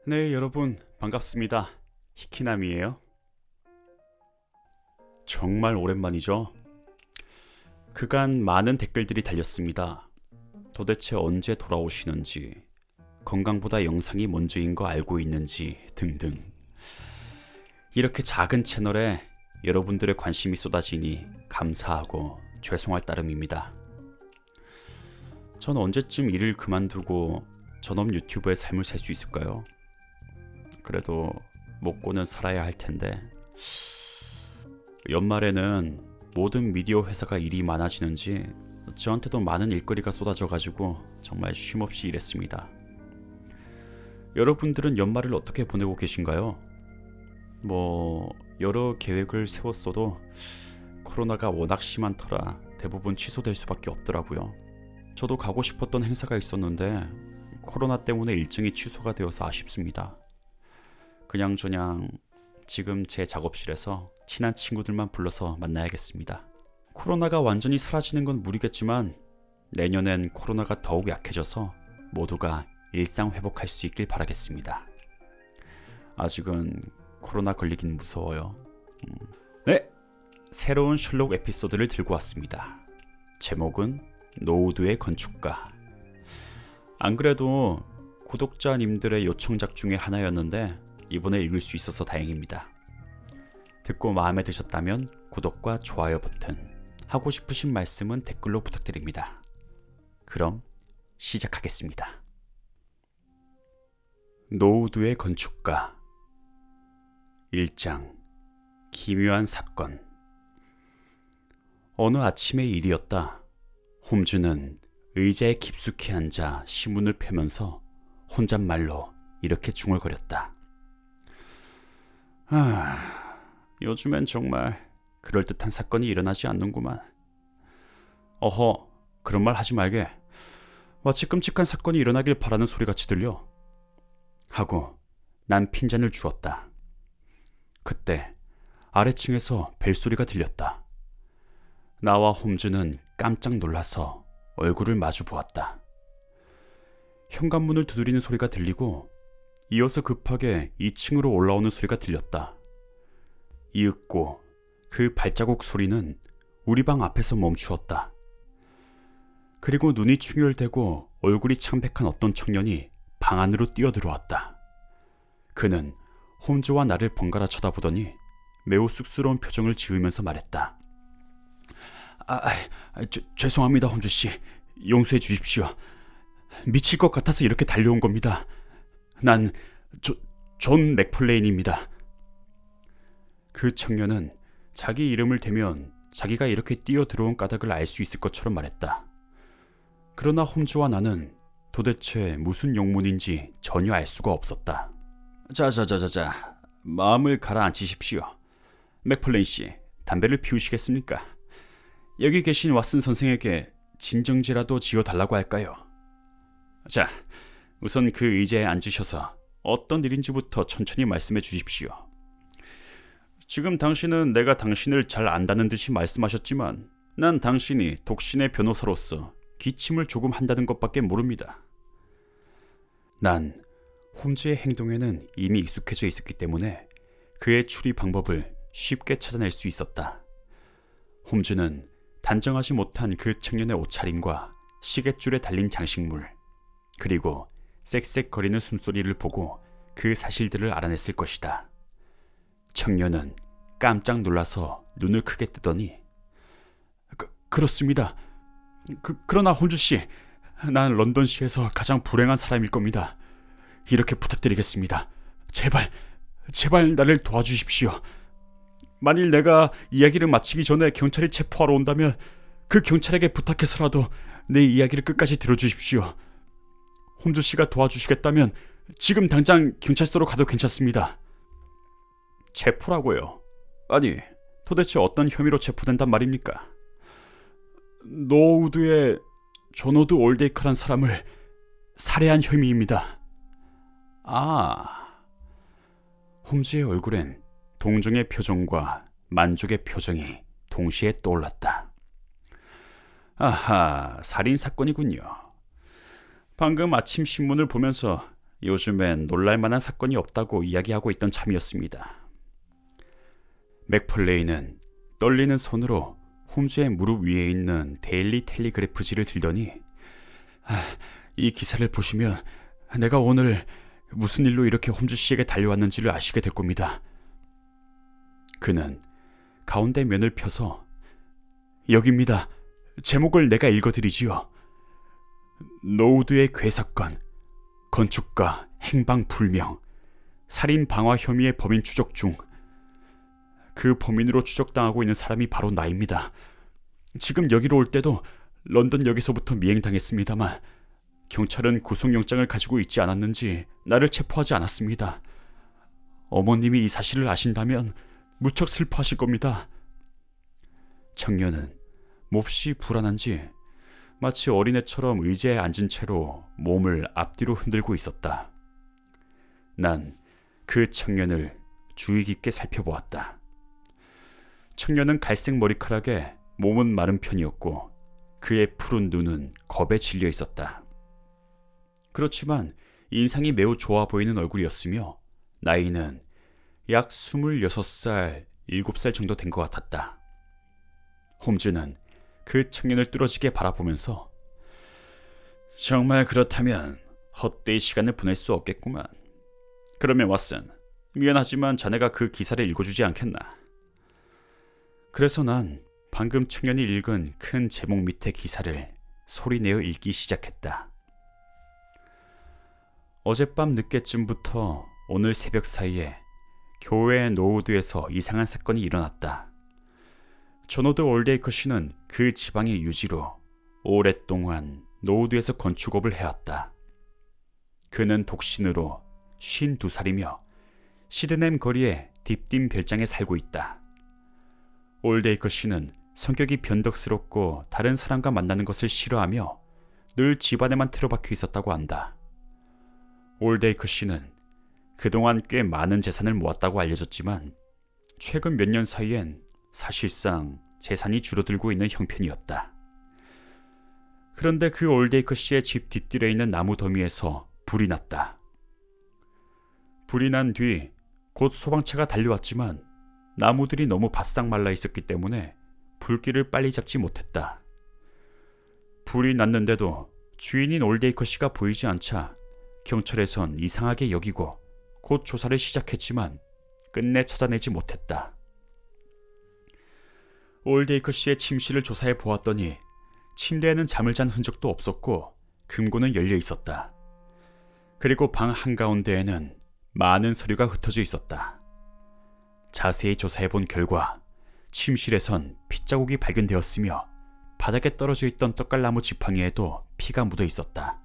네, 여러분 반갑습니다. 히키남이에요. 정말 오랜만이죠. 그간 많은 댓글들이 달렸습니다. 도대체 언제 돌아오시는지, 건강보다 영상이 먼저인 거 알고 있는지 등등. 이렇게 작은 채널에 여러분들의 관심이 쏟아지니 감사하고 죄송할 따름입니다. 전 언제쯤 일을 그만두고 전업 유튜버의 삶을 살 수 있을까요? 그래도 먹고는 살아야 할 텐데, 연말에는 모든 미디어 회사가 일이 많아지는지 저한테도 많은 일거리가 쏟아져가지고 정말 쉼없이 일했습니다. 여러분들은 연말을 어떻게 보내고 계신가요? 여러 계획을 세웠어도 코로나가 워낙 심한 터라 대부분 취소될 수밖에 없더라고요. 저도 가고 싶었던 행사가 있었는데 코로나 때문에 일정이 취소가 되어서 아쉽습니다. 그냥저냥 지금 제 작업실에서 친한 친구들만 불러서 만나야겠습니다. 코로나가 완전히 사라지는 건 무리겠지만 내년엔 코로나가 더욱 약해져서 모두가 일상 회복할 수 있길 바라겠습니다. 아직은 코로나 걸리긴 무서워요. 네, 새로운 셜록 에피소드를 들고 왔습니다. 제목은 노우드의 건축가. 안 그래도 구독자님들의 요청작 중에 하나였는데 이번에 읽을 수 있어서 다행입니다. 듣고 마음에 드셨다면 구독과 좋아요 버튼, 하고 싶으신 말씀은 댓글로 부탁드립니다. 그럼 시작하겠습니다. 노우드의 건축가 1장 기묘한 사건. 어느 아침의 일이었다. 홈즈는 의자에 깊숙이 앉아 신문을 펴면서 혼잣말로 이렇게 중얼거렸다. 요즘엔 정말 그럴듯한 사건이 일어나지 않는구만. 어허, 그런 말 하지 말게. 마치 끔찍한 사건이 일어나길 바라는 소리같이 들려. 하고 난 핀잔을 주었다. 그때 아래층에서 벨소리가 들렸다. 나와 홈즈는 깜짝 놀라서 얼굴을 마주 보았다. 현관문을 두드리는 소리가 들리고 이어서 급하게 2층으로 올라오는 소리가 들렸다. 이윽고 그 발자국 소리는 우리 방 앞에서 멈추었다. 그리고 눈이 충혈되고 얼굴이 창백한 어떤 청년이 방 안으로 뛰어들어왔다. 그는 홈즈와 나를 번갈아 쳐다보더니 매우 쑥스러운 표정을 지으면서 말했다. 죄송합니다, 홈즈씨. 용서해 주십시오. 미칠 것 같아서 이렇게 달려온 겁니다. 난 존 맥플레인입니다. 그 청년은 자기 이름을 대면 자기가 이렇게 뛰어들어온 까닭을 알 수 있을 것처럼 말했다. 그러나 홈즈와 나는 도대체 무슨 영문인지 전혀 알 수가 없었다. 자, 마음을 가라앉히십시오. 맥플레인 씨, 담배를 피우시겠습니까? 여기 계신 왓슨 선생에게 진정제라도 지어달라고 할까요? 자, 우선 그 의자에 앉으셔서 어떤 일인지부터 천천히 말씀해 주십시오. 지금 당신은 내가 당신을 잘 안다는 듯이 말씀하셨지만 난 당신이 독신의 변호사로서 기침을 조금 한다는 것밖에 모릅니다. 난 홈즈의 행동에는 이미 익숙해져 있었기 때문에 그의 추리 방법을 쉽게 찾아낼 수 있었다. 홈즈는 단정하지 못한 그 청년의 옷차림과 시계줄에 달린 장식물, 그리고 쌕쌕거리는 숨소리를 보고 그 사실들을 알아냈을 것이다. 청년은 깜짝 놀라서 눈을 크게 뜨더니 그렇습니다. 그러나 홈즈씨, 난 런던시에서 가장 불행한 사람일 겁니다. 이렇게 부탁드리겠습니다. 제발 나를 도와주십시오. 만일 내가 이야기를 마치기 전에 경찰이 체포하러 온다면 그 경찰에게 부탁해서라도 내 이야기를 끝까지 들어주십시오. 홈즈씨가 도와주시겠다면 지금 당장 경찰서로 가도 괜찮습니다. 체포라고요? 아니, 도대체 어떤 혐의로 체포된단 말입니까? 노우드의 조너드 올데이커란 사람을 살해한 혐의입니다. 홈즈의 얼굴엔 동정의 표정과 만족의 표정이 동시에 떠올랐다. 아하, 살인사건이군요. 방금 아침 신문을 보면서 요즘엔 놀랄만한 사건이 없다고 이야기하고 있던 참이었습니다. 맥펄레이는 떨리는 손으로 홈즈의 무릎 위에 있는 데일리 텔리그래프지를 들더니 이 기사를 보시면 내가 오늘 무슨 일로 이렇게 홈즈 씨에게 달려왔는지를 아시게 될 겁니다. 그는 가운데 면을 펴서 여기입니다. 제목을 내가 읽어드리지요. 노우드의 괴사건, 건축가 행방 불명, 살인 방화 혐의의 범인 추적 중. 그 범인으로 추적당하고 있는 사람이 바로 나입니다. 지금 여기로 올 때도 런던역에서부터 미행당했습니다만 경찰은 구속영장을 가지고 있지 않았는지 나를 체포하지 않았습니다. 어머님이 이 사실을 아신다면 무척 슬퍼하실 겁니다. 청년은 몹시 불안한지 마치 어린애처럼 의자에 앉은 채로 몸을 앞뒤로 흔들고 있었다. 난 그 청년을 주의 깊게 살펴보았다. 청년은 갈색 머리카락에 몸은 마른 편이었고 그의 푸른 눈은 겁에 질려 있었다. 그렇지만 인상이 매우 좋아 보이는 얼굴이었으며 나이는 약 26살, 7살 정도 된 것 같았다. 홈즈는 그 청년을 뚫어지게 바라보면서 정말 그렇다면 헛되이 시간을 보낼 수 없겠구만. 그러면 왓슨, 미안하지만 자네가 그 기사를 읽어주지 않겠나? 그래서 난 방금 청년이 읽은 큰 제목 밑에 기사를 소리내어 읽기 시작했다. 어젯밤 늦게쯤부터 오늘 새벽 사이에 교회 노우드에서 이상한 사건이 일어났다. 조너드 올데이커 씨는 그 지방의 유지로 오랫동안 노우드에서 건축업을 해왔다. 그는 독신으로 52살이며 시드넴 거리의 딥딘 별장에 살고 있다. 올데이커 씨는 성격이 변덕스럽고 다른 사람과 만나는 것을 싫어하며 늘 집안에만 틀어박혀 있었다고 한다. 올데이커 씨는 그동안 꽤 많은 재산을 모았다고 알려졌지만 최근 몇 년 사이엔 사실상 재산이 줄어들고 있는 형편이었다. 그런데 그 올데이커 씨의 집 뒷뜰에 있는 나무 더미에서 불이 났다. 불이 난 뒤 곧 소방차가 달려왔지만 나무들이 너무 바싹 말라 있었기 때문에 불길을 빨리 잡지 못했다. 불이 났는데도 주인인 올데이커 씨가 보이지 않자 경찰에선 이상하게 여기고 곧 조사를 시작했지만 끝내 찾아내지 못했다. 올데이커 씨의 침실을 조사해 보았더니 침대에는 잠을 잔 흔적도 없었고 금고는 열려 있었다. 그리고 방 한가운데에는 많은 서류가 흩어져 있었다. 자세히 조사해 본 결과 침실에선 핏자국이 발견되었으며 바닥에 떨어져 있던 떡갈나무 지팡이에도 피가 묻어 있었다.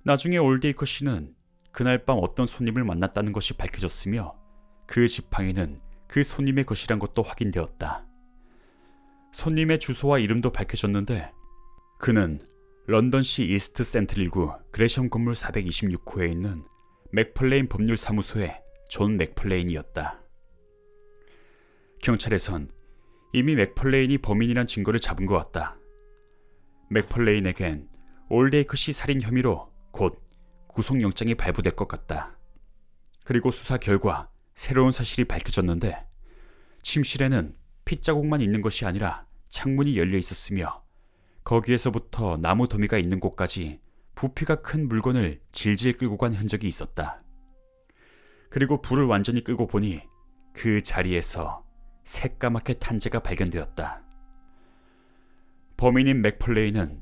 나중에 올데이커 씨는 그날 밤 어떤 손님을 만났다는 것이 밝혀졌으며 그 지팡이는 그 손님의 것이란 것도 확인되었다. 손님의 주소와 이름도 밝혀졌는데 그는 런던시 이스트 센트릴구 그레션 건물 426호에 있는 맥펄레인 법률사무소의 존 맥펄레인이었다. 경찰에선 이미 맥펄레인이 범인이란 증거를 잡은 것 같다. 맥펄레인에겐 올데이커 씨 살인 혐의로 곧 구속영장이 발부될 것 같다. 그리고 수사 결과 새로운 사실이 밝혀졌는데 침실에는 핏자국만 있는 것이 아니라 창문이 열려 있었으며 거기에서부터 나무 더미가 있는 곳까지 부피가 큰 물건을 질질 끌고 간 흔적이 있었다. 그리고 불을 완전히 끄고 보니 그 자리에서 새까맣게 탄재가 발견되었다. 범인인 맥펄레인은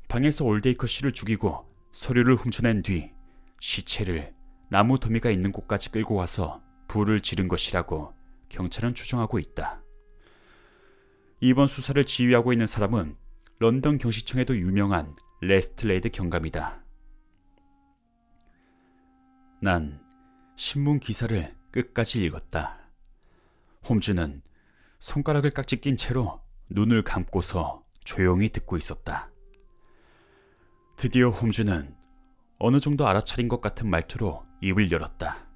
방에서 올데이커 씨를 죽이고 서류를 훔쳐낸 뒤 시체를 나무 더미가 있는 곳까지 끌고 와서 불을 지른 것이라고 경찰은 추정하고 있다. 이번 수사를 지휘하고 있는 사람은 런던 경시청에도 유명한 레스트레이드 경감이다. 난 신문 기사를 끝까지 읽었다. 홈즈는 손가락을 깍지 낀 채로 눈을 감고서 조용히 듣고 있었다. 드디어 홈즈는 어느 정도 알아차린 것 같은 말투로 입을 열었다.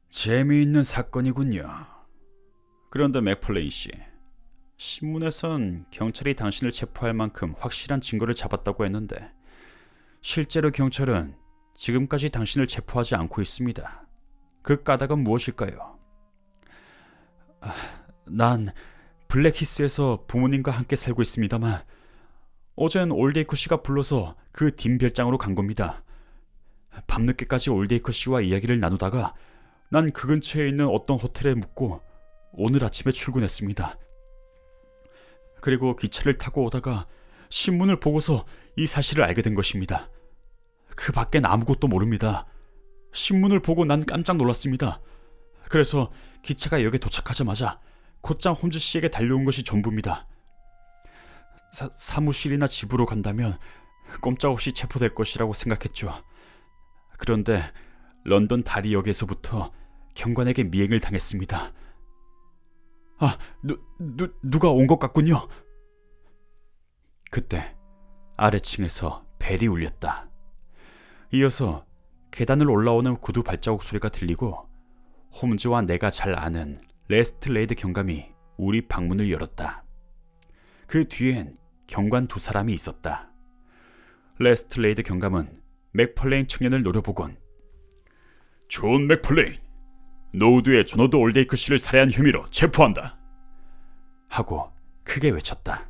재미있는 사건이군요. 그런데 맥펄레인 씨, 신문에선 경찰이 당신을 체포할 만큼 확실한 증거를 잡았다고 했는데 실제로 경찰은 지금까지 당신을 체포하지 않고 있습니다. 그 까닭은 무엇일까요? 난 블랙히스에서 부모님과 함께 살고 있습니다만 어젠 올데이커 씨가 불러서 그 딘 별장으로 간 겁니다. 밤늦게까지 올데이커 씨와 이야기를 나누다가 난 그 근처에 있는 어떤 호텔에 묵고 오늘 아침에 출근했습니다. 그리고 기차를 타고 오다가 신문을 보고서 이 사실을 알게 된 것입니다. 그 밖엔 아무것도 모릅니다. 신문을 보고 난 깜짝 놀랐습니다. 그래서 기차가 역에 도착하자마자 곧장 홈즈 씨에게 달려온 것이 전부입니다. 사무실이나 집으로 간다면 꼼짝없이 체포될 것이라고 생각했죠. 그런데 런던 다리역에서부터 경관에게 미행을 당했습니다. 누가 온 것 같군요. 그때 아래층에서 벨이 울렸다. 이어서 계단을 올라오는 구두 발자국 소리가 들리고 홈즈와 내가 잘 아는 레스트레이드 경감이 우리 방문을 열었다. 그 뒤엔 경관 두 사람이 있었다. 레스트레이드 경감은 맥펄레인 청년을 노려보곤 존 맥펄레인, 노우드의 조너드 올데이크 씨를 살해한 혐의로 체포한다 하고 크게 외쳤다.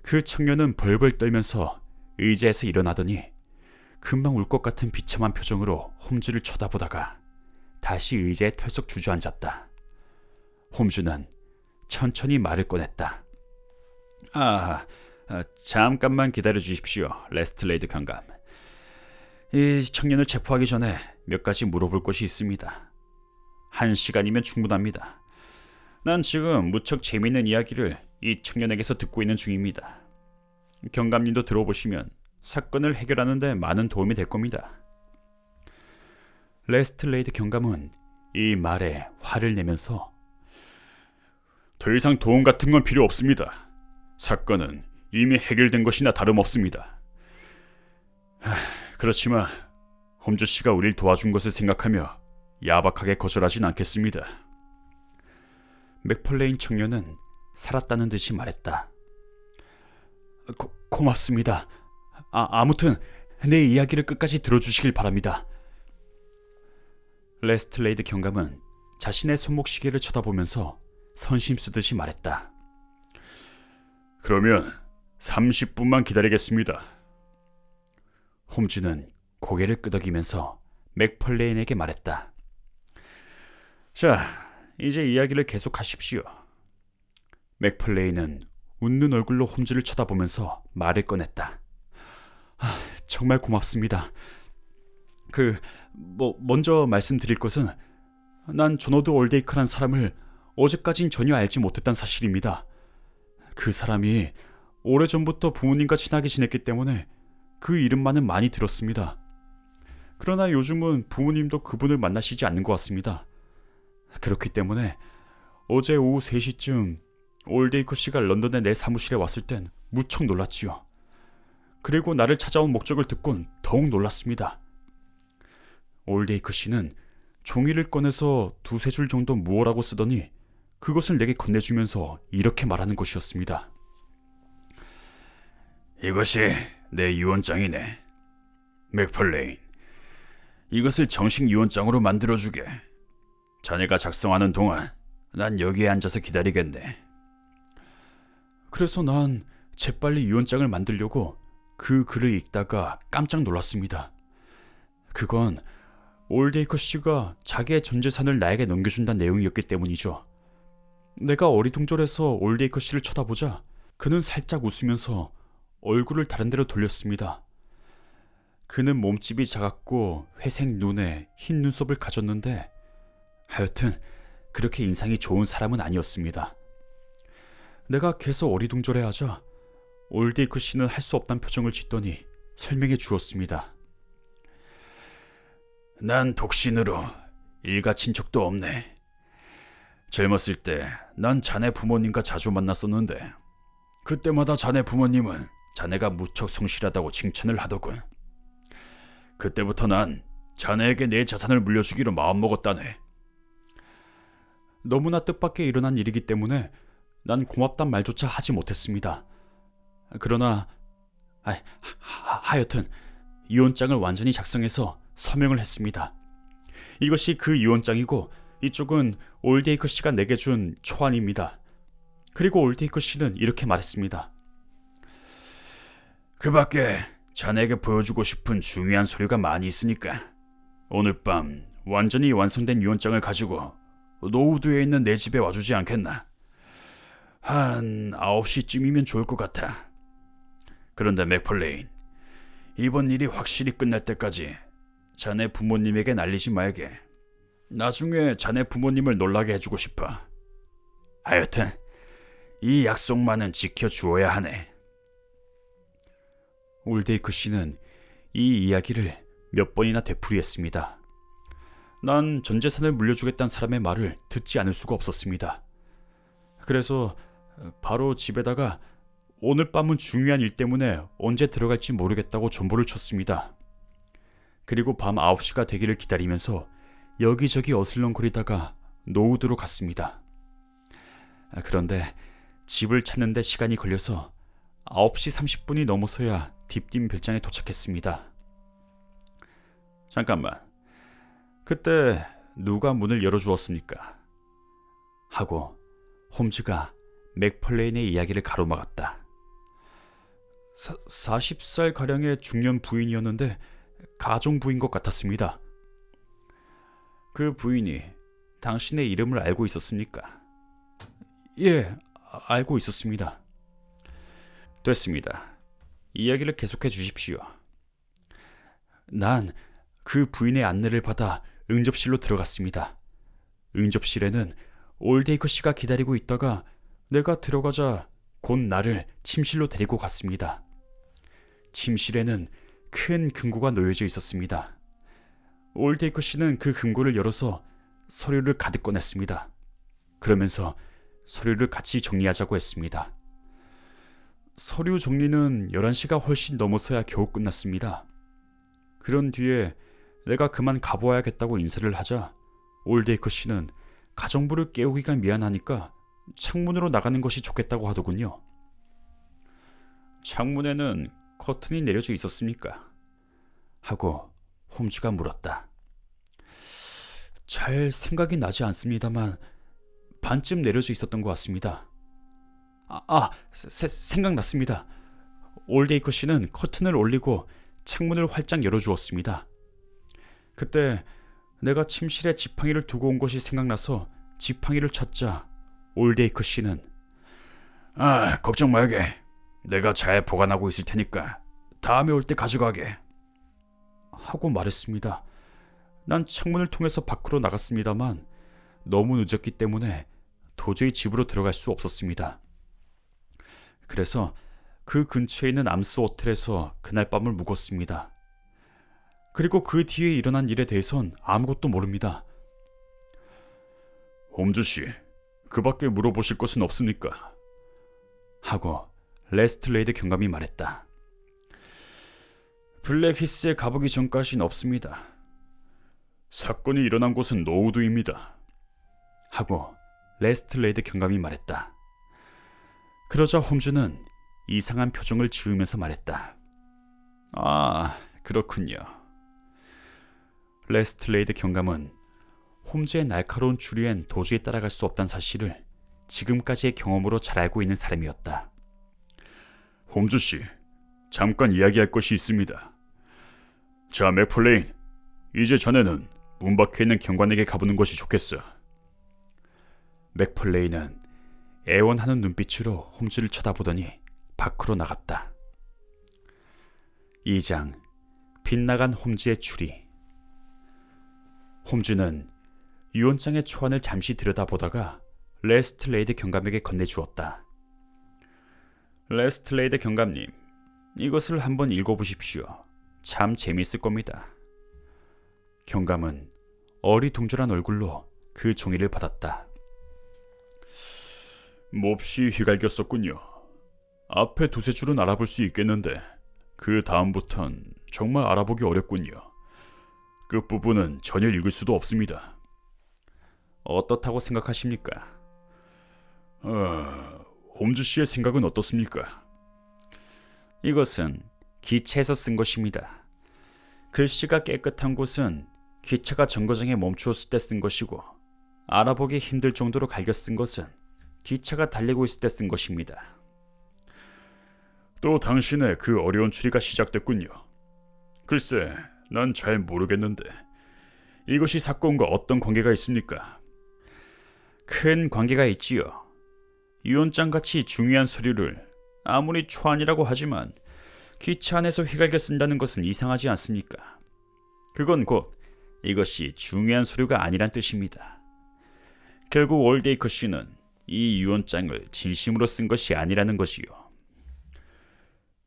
그 청년은 벌벌 떨면서 의자에서 일어나더니 금방 울 것 같은 비참한 표정으로 홈즈를 쳐다보다가 다시 의자에 털썩 주저앉았다. 홈즈는 천천히 말을 꺼냈다. 잠깐만 기다려 주십시오, 레스트레이드 경감. 이 청년을 체포하기 전에 몇 가지 물어볼 것이 있습니다. 1시간이면 충분합니다. 난 지금 무척 재미있는 이야기를 이 청년에게서 듣고 있는 중입니다. 경감님도 들어보시면 사건을 해결하는 데 많은 도움이 될 겁니다. 레스트레이드 경감은 이 말에 화를 내면서 더 이상 도움 같은 건 필요 없습니다. 사건은 이미 해결된 것이나 다름없습니다. 그렇지만 홈즈 씨가 우릴 도와준 것을 생각하며 야박하게 거절하진 않겠습니다. 맥펄레인 청년은 살았다는 듯이 말했다. 고맙습니다. 아무튼 내 이야기를 끝까지 들어주시길 바랍니다. 레스트레이드 경감은 자신의 손목시계를 쳐다보면서 선심 쓰듯이 말했다. 그러면 30분만 기다리겠습니다. 홈즈는 고개를 끄덕이면서 맥펄레인에게 말했다. 자, 이제 이야기를 계속하십시오. 맥펄레인은 웃는 얼굴로 홈즈를 쳐다보면서 말을 꺼냈다. 정말 고맙습니다. 먼저 말씀드릴 것은 난 조너드 올데이크란 사람을 어제까진 전혀 알지 못했단 사실입니다. 그 사람이 오래전부터 부모님과 친하게 지냈기 때문에 그 이름만은 많이 들었습니다. 그러나 요즘은 부모님도 그분을 만나시지 않는 것 같습니다. 그렇기 때문에 어제 오후 3시쯤 올데이커 씨가 런던의 내 사무실에 왔을 땐 무척 놀랐지요. 그리고 나를 찾아온 목적을 듣곤 더욱 놀랐습니다. 올데이커 씨는 종이를 꺼내서 2-3줄 정도 무어라고 쓰더니 그것을 내게 건네주면서 이렇게 말하는 것이었습니다. 이것이 내 유언장이네. 맥펄레인, 이것을 정식 유언장으로 만들어주게. 자네가 작성하는 동안 난 여기에 앉아서 기다리겠네. 그래서 난 재빨리 유언장을 만들려고 그 글을 읽다가 깜짝 놀랐습니다. 그건 올데이커 씨가 자기의 전 재산을 나에게 넘겨준다는 내용이었기 때문이죠. 내가 어리둥절해서 올데이커 씨를 쳐다보자 그는 살짝 웃으면서 얼굴을 다른 데로 돌렸습니다. 그는 몸집이 작았고 회색 눈에 흰 눈썹을 가졌는데 하여튼 그렇게 인상이 좋은 사람은 아니었습니다. 내가 계속 어리둥절해하자 올데이커 씨는 할 수 없다는 표정을 짓더니 설명해 주었습니다. 난 독신으로 일가 친척도 없네. 젊었을 때 난 자네 부모님과 자주 만났었는데 그때마다 자네 부모님은 자네가 무척 성실하다고 칭찬을 하더군. 그때부터 난 자네에게 내 자산을 물려주기로 마음먹었다네. 너무나 뜻밖의 일어난 일이기 때문에 난 고맙단 말조차 하지 못했습니다. 그러나 하여튼 유언장을 완전히 작성해서 서명을 했습니다. 이것이 그 유언장이고 이쪽은 올데이커 씨가 내게 준 초안입니다. 그리고 올데이커 씨는 이렇게 말했습니다. 그 밖에 자네에게 보여주고 싶은 중요한 서류가 많이 있으니까 오늘 밤 완전히 완성된 유언장을 가지고 노우드에 있는 내 집에 와주지 않겠나? 한 9시쯤이면 좋을 것 같아. 그런데 맥펄레인, 이번 일이 확실히 끝날 때까지 자네 부모님에게 알리지 말게. 나중에 자네 부모님을 놀라게 해주고 싶어. 하여튼 이 약속만은 지켜주어야 하네. 올데이커 씨는 이 이야기를 몇 번이나 되풀이했습니다. 난 전 재산을 물려주겠다는 사람의 말을 듣지 않을 수가 없었습니다. 그래서 바로 집에다가 오늘 밤은 중요한 일 때문에 언제 들어갈지 모르겠다고 전보를 쳤습니다. 그리고 밤 9시가 되기를 기다리면서 여기저기 어슬렁거리다가 노우드로 갔습니다. 그런데 집을 찾는데 시간이 걸려서 9시 30분이 넘어서야 딥딤 별장에 도착했습니다. 잠깐만, 그때 누가 문을 열어주었습니까? 하고 홈즈가 맥펄레인의 이야기를 가로막았다. 40살가량의 중년 부인이었는데 가정부인 것 같았습니다. 그 부인이 당신의 이름을 알고 있었습니까? 예, 알고 있었습니다. 됐습니다. 이야기를 계속해 주십시오. 난 그 부인의 안내를 받아 응접실로 들어갔습니다. 응접실에는 올데이커 씨가 기다리고 있다가 내가 들어가자 곧 나를 침실로 데리고 갔습니다. 침실에는 큰 금고가 놓여져 있었습니다. 올데이커 씨는 그 금고를 열어서 서류를 가득 꺼냈습니다. 그러면서 서류를 같이 정리하자고 했습니다. 서류 정리는 11시가 훨씬 넘어서야 겨우 끝났습니다. 그런 뒤에 내가 그만 가보아야겠다고 인사를 하자 올데이커 씨는 가정부를 깨우기가 미안하니까 창문으로 나가는 것이 좋겠다고 하더군요. 창문에는 커튼이 내려져 있었습니까? 하고 홈즈가 물었다. 잘 생각이 나지 않습니다만 반쯤 내려져 있었던 것 같습니다. 생각났습니다. 올데이커 씨는 커튼을 올리고 창문을 활짝 열어주었습니다. 그때 내가 침실에 지팡이를 두고 온 것이 생각나서 지팡이를 찾자 올데이커 씨는 걱정 말게. 내가 잘 보관하고 있을 테니까 다음에 올 때 가져가게. 하고 말했습니다. 난 창문을 통해서 밖으로 나갔습니다만 너무 늦었기 때문에 도저히 집으로 들어갈 수 없었습니다. 그래서 그 근처에 있는 암스 호텔에서 그날 밤을 묵었습니다. 그리고 그 뒤에 일어난 일에 대해선 아무것도 모릅니다. 홈즈 씨, 그 밖에 물어보실 것은 없습니까? 하고 레스트레이드 경감이 말했다. 블랙히스에 가보기 전까진 없습니다. 사건이 일어난 곳은 노우드입니다. 하고 레스트레이드 경감이 말했다. 그러자 홈즈는 이상한 표정을 지으면서 말했다. 그렇군요. 레스트레이드 경감은 홈즈의 날카로운 추리엔 도저히 따라갈 수 없다는 사실을 지금까지의 경험으로 잘 알고 있는 사람이었다. 홈즈 씨, 잠깐 이야기할 것이 있습니다. 자, 맥플레인, 이제 자네는 문 밖에 있는 경관에게 가보는 것이 좋겠어. 맥플레인은 애원하는 눈빛으로 홈즈를 쳐다보더니 밖으로 나갔다. 2장 빗나간 홈즈의 추리. 홈즈는 유언장의 초안을 잠시 들여다보다가 레스트레이드 경감에게 건네주었다. 레스트레이드 경감님, 이것을 한번 읽어보십시오. 참 재미있을 겁니다. 경감은 어리둥절한 얼굴로 그 종이를 받았다. 몹시 휘갈겼었군요. 앞에 두세 줄은 알아볼 수 있겠는데 그 다음부턴 정말 알아보기 어렵군요. 끝부분은 전혀 읽을 수도 없습니다. 어떻다고 생각하십니까? 홈즈 씨의 생각은 어떻습니까? 이것은 기차에서 쓴 것입니다. 글씨가 깨끗한 곳은 기차가 정거장에 멈추었을 때 쓴 것이고, 알아보기 힘들 정도로 갈겨 쓴 것은 기차가 달리고 있을 때 쓴 것입니다. 또 당신의 그 어려운 추리가 시작됐군요. 글쎄, 난 잘 모르겠는데 이것이 사건과 어떤 관계가 있습니까? 큰 관계가 있지요. 유언장같이 중요한 서류를 아무리 초안이라고 하지만 기차 안에서 휘갈겨 쓴다는 것은 이상하지 않습니까? 그건 곧 이것이 중요한 서류가 아니란 뜻입니다. 결국 올데이커 씨는 이 유언장을 진심으로 쓴 것이 아니라는 것이요.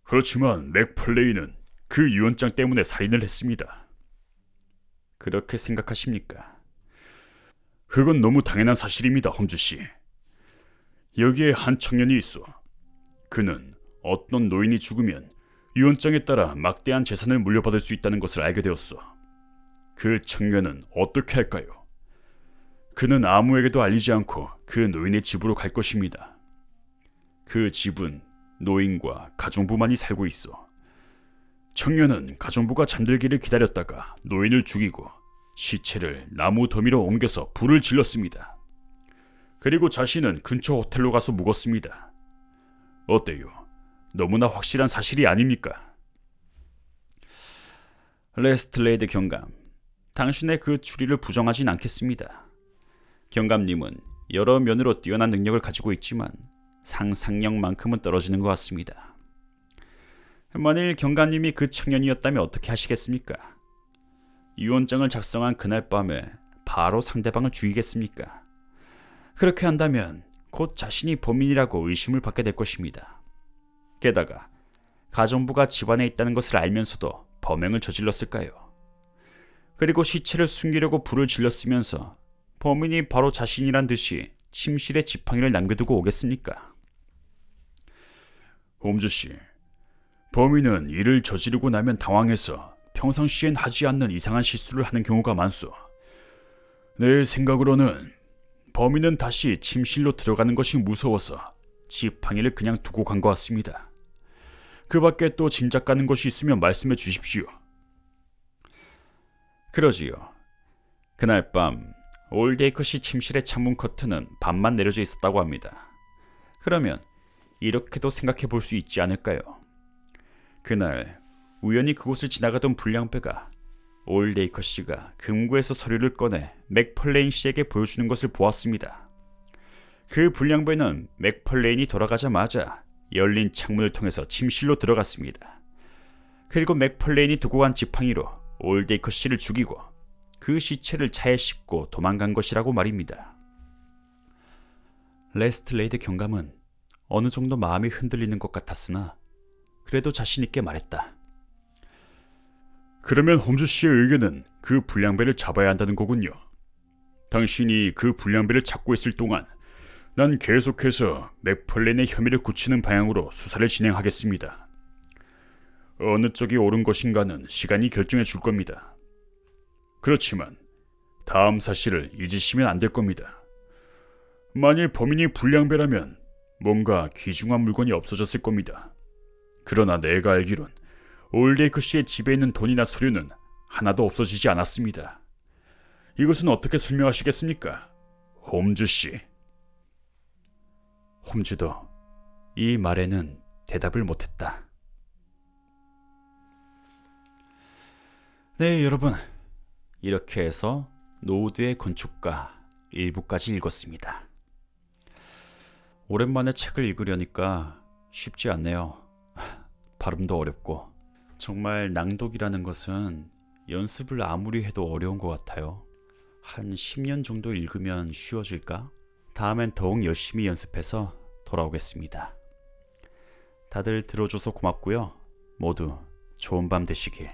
그렇지만 맥플레이는 그 유언장 때문에 살인을 했습니다. 그렇게 생각하십니까? 그건 너무 당연한 사실입니다, 홈즈 씨. 여기에 한 청년이 있어. 그는 어떤 노인이 죽으면 유언장에 따라 막대한 재산을 물려받을 수 있다는 것을 알게 되었어. 그 청년은 어떻게 할까요? 그는 아무에게도 알리지 않고 그 노인의 집으로 갈 것입니다. 그 집은 노인과 가정부만이 살고 있어. 청년은 가정부가 잠들기를 기다렸다가 노인을 죽이고 시체를 나무 더미로 옮겨서 불을 질렀습니다. 그리고 자신은 근처 호텔로 가서 묵었습니다. 어때요? 너무나 확실한 사실이 아닙니까? 레스틀레이드 경감, 당신의 그 추리를 부정하진 않겠습니다. 경감님은 여러 면으로 뛰어난 능력을 가지고 있지만 상상력만큼은 떨어지는 것 같습니다. 만일 경감님이 그 청년이었다면 어떻게 하시겠습니까? 유언장을 작성한 그날 밤에 바로 상대방을 죽이겠습니까? 그렇게 한다면 곧 자신이 범인이라고 의심을 받게 될 것입니다. 게다가 가정부가 집안에 있다는 것을 알면서도 범행을 저질렀을까요? 그리고 시체를 숨기려고 불을 질렀으면서 범인이 바로 자신이란 듯이 침실에 지팡이를 남겨두고 오겠습니까? 홈즈 씨, 범인은 일을 저지르고 나면 당황해서 평상시엔 하지 않는 이상한 실수를 하는 경우가 많소. 내 생각으로는 범인은 다시 침실로 들어가는 것이 무서워서 지팡이를 그냥 두고 간 것 같습니다. 그 밖에 또 짐작 가는 것이 있으면 말씀해 주십시오. 그러지요. 그날 밤 올데이커 씨 침실의 창문 커튼은 반만 내려져 있었다고 합니다. 그러면 이렇게도 생각해 볼 수 있지 않을까요? 그날 우연히 그곳을 지나가던 불량배가 올데이커 씨가 금고에서 서류를 꺼내 맥펄레인 씨에게 보여주는 것을 보았습니다. 그 불량배는 맥펄레인이 돌아가자마자 열린 창문을 통해서 침실로 들어갔습니다. 그리고 맥펄레인이 두고 간 지팡이로 올데이커 씨를 죽이고 그 시체를 차에 싣고 도망간 것이라고 말입니다. 레스틀레이드 경감은 어느 정도 마음이 흔들리는 것 같았으나 그래도 자신 있게 말했다. 그러면 홈즈 씨의 의견은 그 불량배를 잡아야 한다는 거군요. 당신이 그 불량배를 찾고 있을 동안 난 계속해서 맥펄레인의 혐의를 굳히는 방향으로 수사를 진행하겠습니다. 어느 쪽이 옳은 것인가는 시간이 결정해 줄 겁니다. 그렇지만 다음 사실을 잊으시면 안 될 겁니다. 만일 범인이 불량배라면 뭔가 귀중한 물건이 없어졌을 겁니다. 그러나 내가 알기론 올데이커 씨의 집에 있는 돈이나 서류는 하나도 없어지지 않았습니다. 이것은 어떻게 설명하시겠습니까, 홈즈 씨? 홈즈도 이 말에는 대답을 못했다. 네, 여러분. 이렇게 해서 노드의 건축가 1부까지 읽었습니다. 오랜만에 책을 읽으려니까 쉽지 않네요. 발음도 어렵고. 정말 낭독이라는 것은 연습을 아무리 해도 어려운 것 같아요. 한 10년 정도 읽으면 쉬워질까? 다음엔 더욱 열심히 연습해서 돌아오겠습니다. 다들 들어줘서 고맙고요. 모두 좋은 밤 되시길.